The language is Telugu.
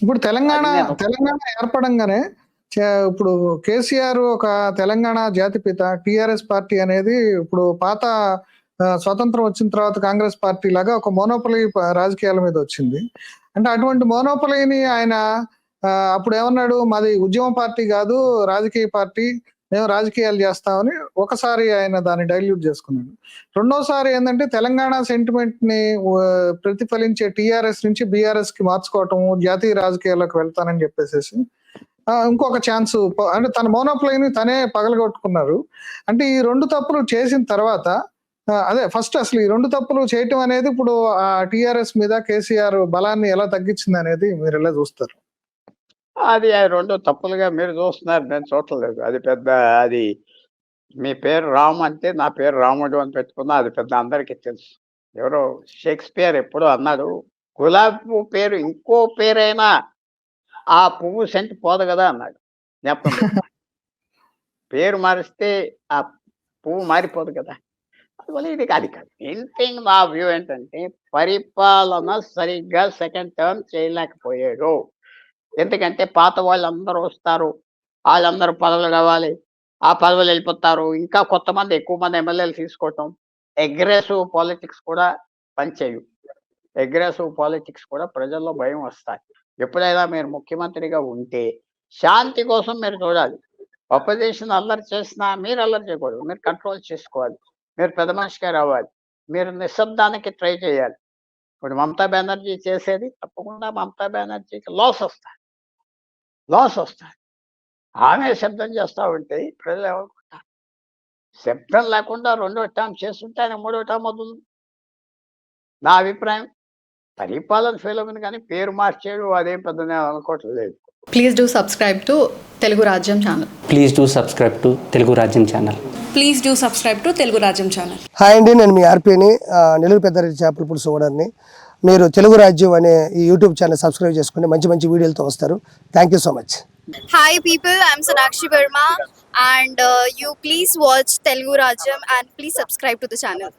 ఇప్పుడు తెలంగాణ అది నేను తెలంగాణ ఏర్పడంగానే ఇప్పుడు కేసీఆర్ ఒక తెలంగాణ జాతిపిత. టీఆర్ఎస్ పార్టీ అనేది ఇప్పుడు పాత స్వతంత్రం వచ్చిన తర్వాత కాంగ్రెస్ పార్టీ లాగా ఒక మోనోపలీ రాజకీయాల మీద వచ్చింది. అంటే అటువంటి మోనోపలీని ఆయన అప్పుడు ఏమన్నాడు, మాది ఉద్యమ పార్టీ కాదు రాజకీయ పార్టీ, మేము రాజకీయాలు చేస్తామని ఒకసారి ఆయన దాన్ని డైల్యూట్ చేసుకున్నాడు. రెండోసారి ఏంటంటే తెలంగాణ సెంటిమెంట్ ని ప్రతిఫలించే టీఆర్ఎస్ నుంచి బీఆర్ఎస్ కి మార్చుకోవటం, జాతీయ రాజకీయాల్లోకి వెళ్తానని చెప్పేసి ఇంకొక ఛాన్స్, అంటే తన మోనోప్లైని తనే పగలగొట్టుకున్నారు. అంటే ఈ రెండు తప్పులు చేసిన తర్వాత అదే ఫస్ట్ అసలు ఈ రెండు తప్పులు చేయటం అనేది ఇప్పుడు ఆ టీఆర్ఎస్ మీద కేసీఆర్ బలాన్ని ఎలా తగ్గించింది అనేది మీరు ఎలా చూస్తారు? అది రెండు తప్పులుగా మీరు చూస్తున్నారు, నేను చూడలేదు. అది పెద్ద అది మీ పేరు రామ్ అంటే నా పేరు రాముడు అని పెట్టుకున్నా, అది పెద్ద అందరికీ తెలుసు. ఎవరో షేక్స్పియర్ ఎప్పుడో అన్నాడు, గులాబీ పువ్వు పేరు ఇంకో పేరైనా ఆ పువ్వు సెంట్ పోదు కదా అన్నాడు. జ్ఞాపకం పెట్టుకోండి. పేరు మారిస్తే ఆ పువ్వు మారిపోదు కదా. అందువల్ల ఇది అది కాదు. ఎనీథింగ్ నా వ్యూ ఏంటంటే, పరిపాలన సరిగ్గా సెకండ్ టర్మ్ చేయలేకపోయాడు. ఎందుకంటే పాత వాళ్ళందరూ వస్తారు, ఆళ్ళందరూ పదవులు కావాలి, ఆ పదవులు వెళ్ళిపోతారు. ఇంకా కొంతమంది ఎక్కువ మంది ఎమ్మెల్యేలు తీసుకోవటం. అగ్రెసివ్ పాలిటిక్స్ కూడా పనిచేయవు. అగ్రెసివ్ పాలిటిక్స్ కూడా ప్రజల్లో భయం వస్తాయి. ఎప్పుడైనా మీరు ముఖ్యమంత్రిగా ఉంటే శాంతి కోసం మీరు చూడాలి. అపోజిషన్ అల్లరి చేసినా మీరు అల్లరి చేయకూడదు. మీరు కంట్రోల్ చేసుకోవాలి. మీరు పెద్ద మనిషిగా రావాలి. మీరు నిశ్శబ్దానికి ట్రై చేయాలి. ఇప్పుడు మమతా బెనర్జీ చేసేది తప్పకుండా మమతా బెనర్జీకి లాస్ వస్తాయి. ఆమె శబ్దం చేస్తా ఉంటే ప్రజలు ఏమనుకుంటారు? శబ్దం లేకుండా రెండో టర్మ్ చేస్తుంటే ఆయన మూడో టర్మ్ వదులు. నా అభిప్రాయం పరిపాలన ఫెయిల్ అయింది, కానీ పేరు మార్చేయడు అదేం పెద్ద నేను అనుకోవట్లేదు. Please do subscribe to Telugu Rajyam channel. Please do subscribe to Telugu Rajyam channel. Please do subscribe to Telugu Rajyam channel. Hi అండి, నేను మీ ఆర్పీని, నెల్లూరు పెద్దారెడ్డి చేపల పులుసు ఓనర్ని. మీరు తెలుగు రాజ్యం అనే ఈ యూట్యూబ్ ఛానల్ సబ్స్క్రైబ్ చేసుకుని మంచి మంచి వీడియోలతో వస్తారు. Thank you so much. Hi people, I'm Sonakshi Verma and you please watch Telugu Rajyam and please subscribe to the channel.